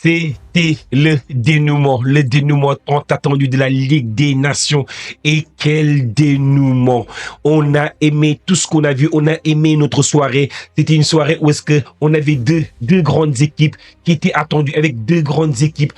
C'était le dénouement tant attendu de la Ligue des Nations. Et quel dénouement! On a aimé tout ce qu'on a vu, on a aimé notre soirée. C'était une soirée où est-ce que on avait deux grandes équipes qui étaient attendues avec deux grandes équipes.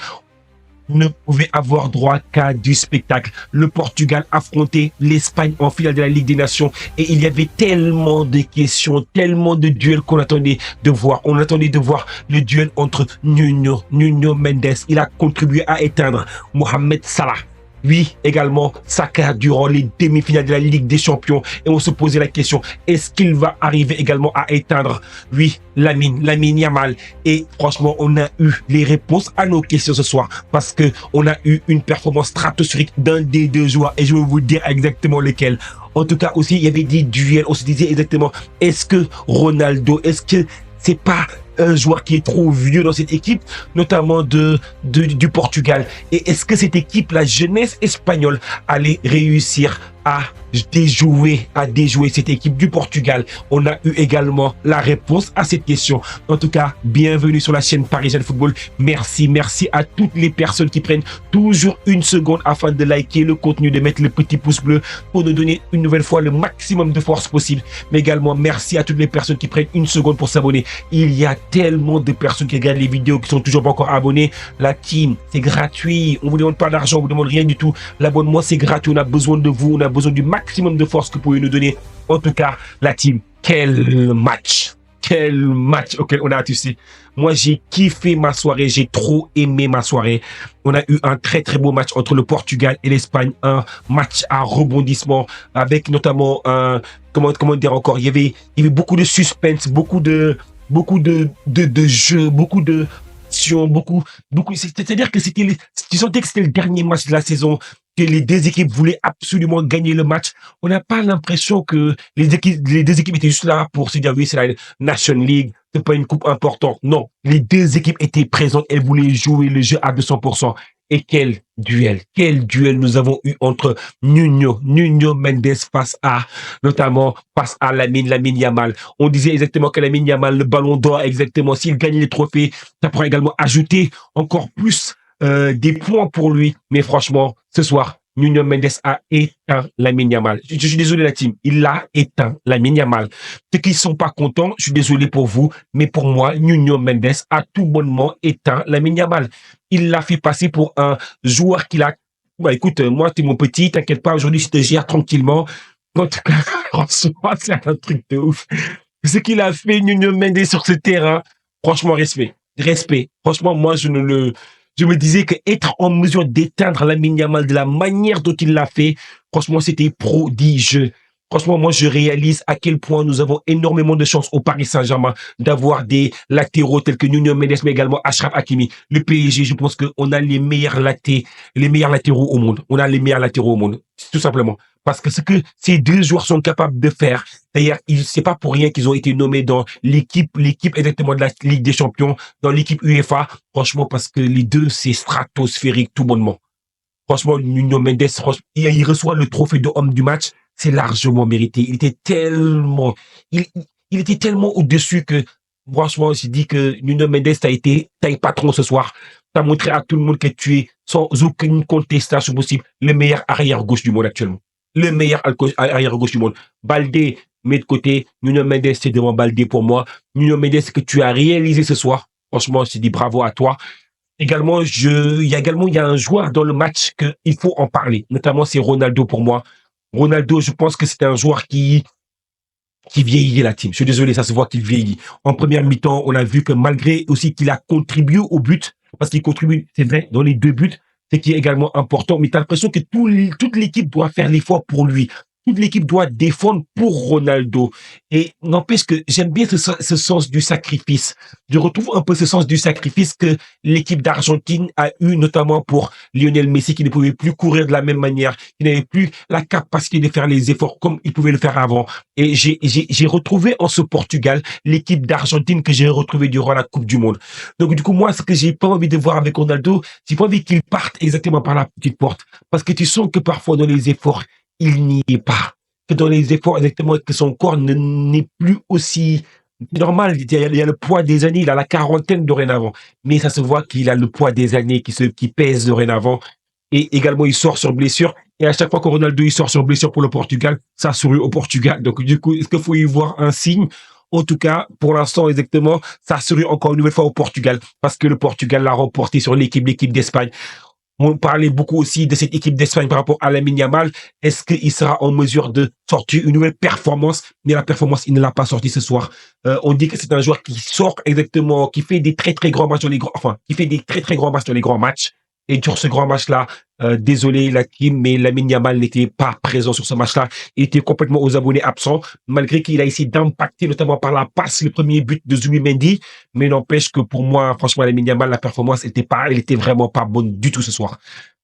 Ne pouvait avoir droit qu'à du spectacle. Le Portugal affrontait l'Espagne en finale de la Ligue des Nations et il y avait tellement de questions, tellement de duels qu'on attendait de voir. On attendait de voir le duel entre Nuno Mendes. Il a contribué à éteindre Mohamed Salah. Oui, également Saka durant les demi-finales de la Ligue des Champions. Et on se posait la question, est-ce qu'il va arriver également à éteindre, oui, Lamine Yamal? Et franchement, on a eu les réponses à nos questions ce soir parce que on a eu une performance stratosphérique d'un des deux joueurs et je vais vous dire exactement lequel. En tout cas aussi, il y avait des duels. On se disait exactement, est-ce que Ronaldo, est-ce que c'est pas un joueur qui est trop vieux dans cette équipe, notamment du Portugal? Et est-ce que cette équipe, la jeunesse espagnole, allait réussir à déjouer cette équipe du Portugal? On a eu également la réponse à cette question. En tout cas, bienvenue sur la chaîne Parisienne Football. Merci à toutes les personnes qui prennent toujours une seconde afin de liker le contenu, de mettre le petit pouce bleu pour nous donner une nouvelle fois le maximum de force possible. Mais également, merci à toutes les personnes qui prennent une seconde pour s'abonner. Il y a tellement de personnes qui regardent les vidéos qui sont toujours pas encore abonnés. La team, c'est gratuit. On vous demande pas d'argent, on vous demande rien du tout. L'abonnement, c'est gratuit. On a besoin de vous. On a besoin du maximum de force que vous pouvez nous donner. En tout cas, la team, quel match! Quel match auquel on a assisté. Moi, j'ai kiffé ma soirée. J'ai trop aimé ma soirée. On a eu un très beau match entre le Portugal et l'Espagne. Un match à rebondissement avec notamment un, comment dire encore, il y avait beaucoup de suspense, beaucoup de jeux, beaucoup de beaucoup, c'est-à-dire que tu sentais que c'était le dernier match de la saison, que les deux équipes voulaient absolument gagner le match. On n'a pas l'impression que les deux équipes étaient juste là pour se dire, oui, c'est la Nation League, c'est pas une coupe importante. Non, les deux équipes étaient présentes, elles voulaient jouer le jeu à 200%. Et quel duel nous avons eu entre Nuno Mendes face à Lamine Yamal. On disait exactement que Lamine Yamal, le ballon d'or, exactement, s'il gagne les trophées, ça pourrait également ajouter encore plus des points pour lui. Mais franchement, ce soir, Nuno Mendes a éteint Lamine Yamal. Je suis désolé la team, il a éteint Lamine Yamal. Ceux qui ne sont pas contents, je suis désolé pour vous, mais pour moi, Nuno Mendes a tout bonnement éteint Lamine Yamal. Il l'a fait passer pour un joueur qu'il a... Bah, écoute, moi, t'es mon petit, t'inquiète pas, aujourd'hui, je te gère tranquillement. En tout cas, franchement, c'est un truc de ouf. Ce qu'il a fait, Nuno Mendes, sur ce terrain, franchement, respect. Franchement, moi, je me disais qu'être en mesure d'éteindre Lamine Yamal de la manière dont il l'a fait, franchement, c'était prodigieux. Franchement, moi, je réalise à quel point nous avons énormément de chance au Paris Saint-Germain d'avoir des latéraux tels que Nuno Mendes, mais également Achraf Hakimi. Le PSG, je pense qu'on a les meilleurs latéraux au monde. On a les meilleurs latéraux au monde, tout simplement. Parce que ce que ces deux joueurs sont capables de faire, d'ailleurs, c'est pas pour rien qu'ils ont été nommés dans l'équipe exactement de la Ligue des Champions, dans l'équipe UEFA. Franchement, parce que les deux, c'est stratosphérique tout bonnement. Franchement, Nuno Mendes, il reçoit le trophée de homme du match. C'est largement mérité. Il était tellement au-dessus que, franchement, j'ai dit que Nuno Mendes, t'as patron ce soir. T'as montré à tout le monde que tu es, sans aucune contestation possible, le meilleur arrière-gauche du monde actuellement. Le meilleur arrière-gauche du monde. Baldé, met de côté. Nuno Mendes, c'est devant Baldé pour moi. Nuno Mendes, ce que tu as réalisé ce soir, franchement, je dis bravo à toi. Également, il y a un joueur dans le match qu'il faut en parler. Notamment, c'est Ronaldo pour moi. Ronaldo, je pense que c'est un joueur qui vieillit la team. Je suis désolé, ça se voit qu'il vieillit. En première mi-temps, on a vu que malgré aussi qu'il a contribué au but, parce qu'il contribue, c'est vrai, dans les deux buts, c'est qui est également important, mais tu as l'impression que toute l'équipe doit faire l'effort pour lui. Toute l'équipe doit défendre pour Ronaldo. Et n'empêche que j'aime bien ce sens du sacrifice. Je retrouve un peu ce sens du sacrifice que l'équipe d'Argentine a eu, notamment pour Lionel Messi, qui ne pouvait plus courir de la même manière, qui n'avait plus la capacité de faire les efforts comme il pouvait le faire avant. Et j'ai retrouvé en ce Portugal l'équipe d'Argentine que j'ai retrouvée durant la Coupe du Monde. Donc du coup, moi, ce que j'ai pas envie de voir avec Ronaldo, j'ai pas envie qu'il parte exactement par la petite porte. Parce que tu sens que parfois dans les efforts, il n'y est pas. Que dans les efforts, exactement, que son corps n'est plus aussi C'est normal, il y a le poids des années, il a la quarantaine dorénavant. Mais ça se voit qu'il a le poids des années qui pèse dorénavant. Et également, il sort sur blessure. Et à chaque fois que Ronaldo il sort sur blessure pour le Portugal, ça sourit au Portugal. Donc, du coup, est-ce qu'il faut y voir un signe? En tout cas, pour l'instant, exactement, ça sourit encore une nouvelle fois au Portugal. Parce que le Portugal l'a remporté sur l'équipe d'Espagne. On parlait beaucoup aussi de cette équipe d'Espagne par rapport à Lamine Yamal. Est-ce qu'il sera en mesure de sortir une nouvelle performance? Mais la performance, il ne l'a pas sorti ce soir. On dit que c'est un joueur qui sort exactement, qui fait des très très grands matchs dans les grands, enfin, qui fait des très très grands matchs dans les grands matchs. Et sur ce grand match-là, désolé la team, mais Lamine Yamal n'était pas présent sur ce match-là. Il était complètement aux abonnés absents, malgré qu'il a essayé d'impacter notamment par la passe le premier but de Zubimendi. Mais n'empêche que pour moi, franchement, Lamine Yamal, la performance elle était vraiment pas bonne du tout ce soir.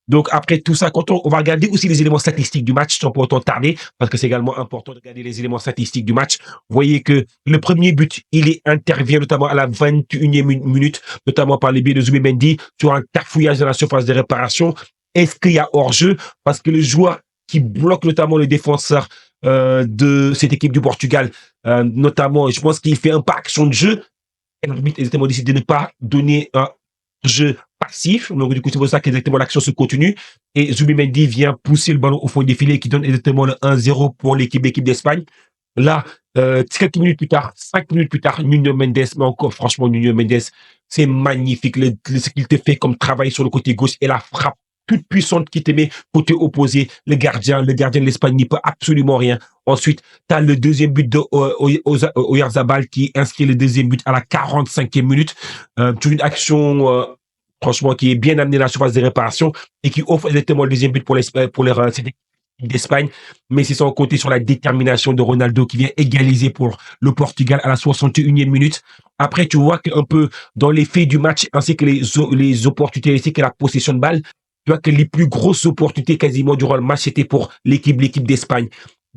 Donc après tout ça, quand on va regarder aussi les éléments statistiques du match, sans pour autant tarder, parce que c'est également important de regarder les éléments statistiques du match. Vous voyez que le premier but, intervient notamment à la 21e minute, notamment par les biais de Zubimendi, sur un cafouillage dans la surface de réparation. Est-ce qu'il y a hors-jeu? Parce que le joueur qui bloque notamment le défenseur de cette équipe du Portugal, notamment, je pense qu'il fait un pas action de jeu, et l'arbitre exactement décide de ne pas donner un jeu passif. Donc, du coup, c'est pour ça qu'exactement l'action se continue. Et Zubimendi vient pousser le ballon au fond des filets qui donne exactement le 1-0 pour l'équipe d'Espagne. Là, quelques minutes plus tard, 5 minutes plus tard, Nuno Mendes, mais encore, franchement, Nuno Mendes, c'est magnifique ce qu'il te fait comme travail sur le côté gauche et la frappe toute puissante qui te met côté opposé. Le gardien de l'Espagne n'y peut absolument rien. Ensuite, tu as le deuxième but de Oyarzabal qui inscrit le deuxième but à la 45e minute. Sur une action, franchement, qui est bien amenée dans la surface de réparation et qui offre exactement le deuxième but pour cette équipe d'Espagne. Mais c'est sans compter sur la détermination de Ronaldo qui vient égaliser pour le Portugal à la 61e minute. Après, tu vois qu'un peu dans les faits du match, ainsi que les opportunités, ainsi que la possession de balle, tu vois que les plus grosses opportunités quasiment durant le match, c'était pour l'équipe d'Espagne.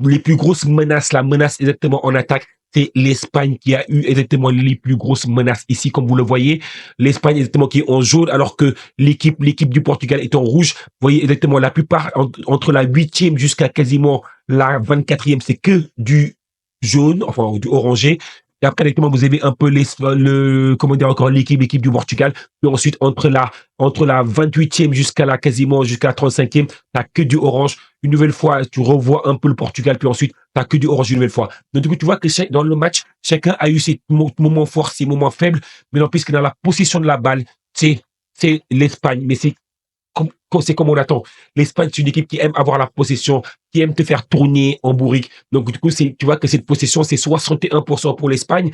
Les plus grosses menaces, la menace exactement en attaque, c'est l'Espagne qui a eu exactement les plus grosses menaces ici, comme vous le voyez. L'Espagne exactement qui est en jaune, alors que l'équipe du Portugal est en rouge. Vous voyez exactement la plupart, entre la 8e jusqu'à quasiment la 24e, c'est que du jaune, enfin du orangé. Et après, directement, vous avez un peu comment dire encore, l'équipe du Portugal. Puis ensuite, entre la 28e jusqu'à la 35e, t'as que du orange. Une nouvelle fois, tu revois un peu le Portugal, puis ensuite, t'as que du orange une nouvelle fois. Donc, du coup, tu vois que dans le match, chacun a eu ses moments forts, ses moments faibles, mais non, puisque dans la possession de la balle, c'est l'Espagne, mais c'est comme on attend. L'Espagne, c'est une équipe qui aime avoir la possession, qui aime te faire tourner en bourrique. Donc, du coup, tu vois que cette possession, c'est 61% pour l'Espagne.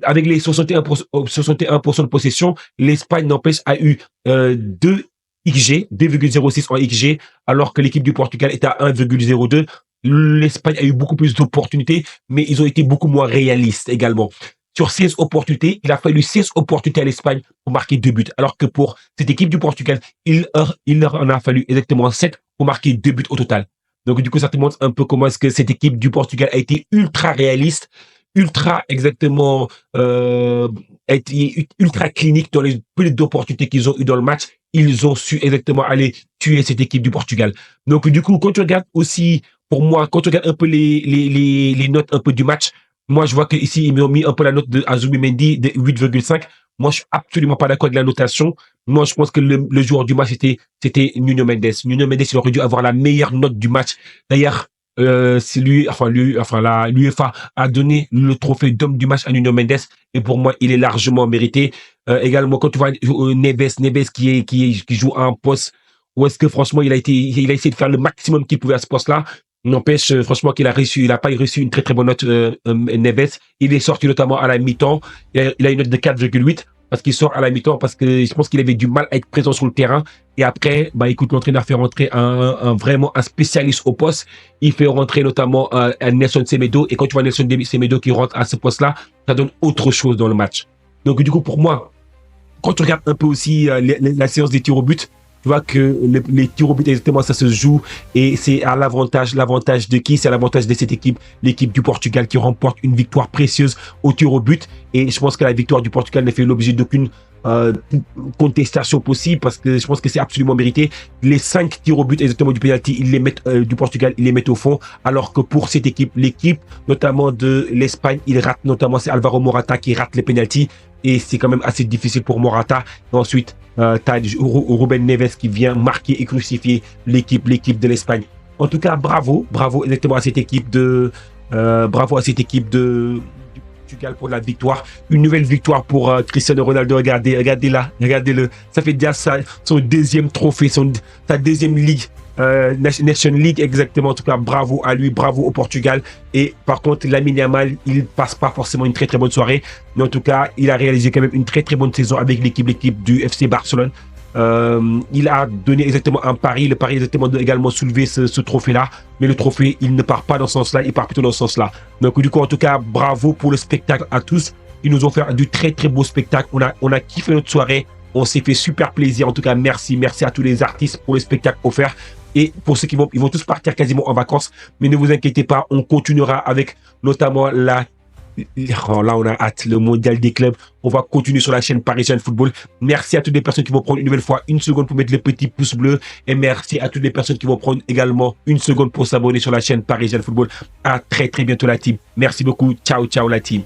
Avec les 61% de possession, l'Espagne n'empêche a eu 2 XG, 2,06 en XG, alors que l'équipe du Portugal est à 1,02. L'Espagne a eu beaucoup plus d'opportunités, mais ils ont été beaucoup moins réalistes également. Sur 16 opportunités, il a fallu 16 opportunités à l'Espagne pour marquer 2 buts. Alors que pour cette équipe du Portugal, il leur en a fallu exactement 7 pour marquer 2 buts au total. Donc, du coup, ça te montre un peu comment est-ce que cette équipe du Portugal a été ultra réaliste, ultra exactement, a été ultra clinique dans les peu d'opportunités qu'ils ont eu dans le match. Ils ont su exactement aller tuer cette équipe du Portugal. Donc, du coup, quand tu regardes aussi, pour moi, quand tu regardes un peu les notes un peu du match, moi, je vois qu'ici, ils m'ont mis un peu la note de Zubimendi de 8,5. Moi, je suis absolument pas d'accord avec la notation. Moi, je pense que le joueur du match, c'était Nuno Mendes. Nuno Mendes, il aurait dû avoir la meilleure note du match. D'ailleurs, c'est l'UEFA a donné le trophée d'homme du match à Nuno Mendes. Et pour moi, il est largement mérité. Également, quand tu vois Neves qui joue à un poste où est-ce que franchement, il a essayé de faire le maximum qu'il pouvait à ce poste-là. N'empêche, franchement, il a pas reçu une très très bonne note, Neves. Il est sorti notamment à la mi-temps. Il a une note de 4,8 parce qu'il sort à la mi-temps parce que je pense qu'il avait du mal à être présent sur le terrain. Et après, écoute, l'entraîneur fait rentrer vraiment un spécialiste au poste. Il fait rentrer notamment un Nelson Semedo. Et quand tu vois Nelson Semedo qui rentre à ce poste-là, ça donne autre chose dans le match. Donc, du coup, pour moi, quand tu regardes un peu aussi la séance des tirs au but, tu vois que les tirs au but, exactement, ça se joue et c'est à l'avantage de qui? C'est à l'avantage de cette équipe, l'équipe du Portugal qui remporte une victoire précieuse au tir au but. Et je pense que la victoire du Portugal n'a fait l'objet d'aucune contestation possible parce que je pense que c'est absolument mérité. Les 5 tirs au but exactement du penalty, ils les mettent du Portugal, ils les mettent au fond. Alors que pour cette équipe, l'équipe notamment de l'Espagne, il rate notamment, c'est Alvaro Morata qui rate les penalties. Et c'est quand même assez difficile pour Morata. Et ensuite, t'as Ruben Neves qui vient marquer et crucifier l'équipe de l'Espagne. En tout cas, bravo exactement à cette équipe bravo à cette équipe du Portugal pour la victoire. Une nouvelle victoire pour Cristiano Ronaldo. Regardez là, regardez-le. Ça fait déjà son deuxième trophée, sa deuxième ligue. Nation League exactement. En tout cas, bravo à lui, bravo au Portugal. Et par contre, Lamine Yamal, il passe pas forcément une très très bonne soirée, mais en tout cas, il a réalisé quand même une très très bonne saison avec l'équipe du FC Barcelone. Il a donné exactement un pari, le pari exactement de également soulever ce trophée-là, mais le trophée, il ne part pas dans ce sens-là, il part plutôt dans ce sens-là. Donc du coup, en tout cas, bravo pour le spectacle à tous. Ils nous ont fait du très très beau spectacle. On a kiffé notre soirée. On s'est fait super plaisir. En tout cas, merci à tous les artistes pour le spectacle offert. Et pour ceux ils vont tous partir quasiment en vacances. Mais ne vous inquiétez pas, on continuera avec notamment là, on a hâte, le mondial des clubs. On va continuer sur la chaîne Parisian Football. Merci à toutes les personnes qui vont prendre une nouvelle fois une seconde pour mettre le petit pouce bleu. Et merci à toutes les personnes qui vont prendre également une seconde pour s'abonner sur la chaîne Parisian Football. À très très bientôt la team. Merci beaucoup. Ciao, ciao la team.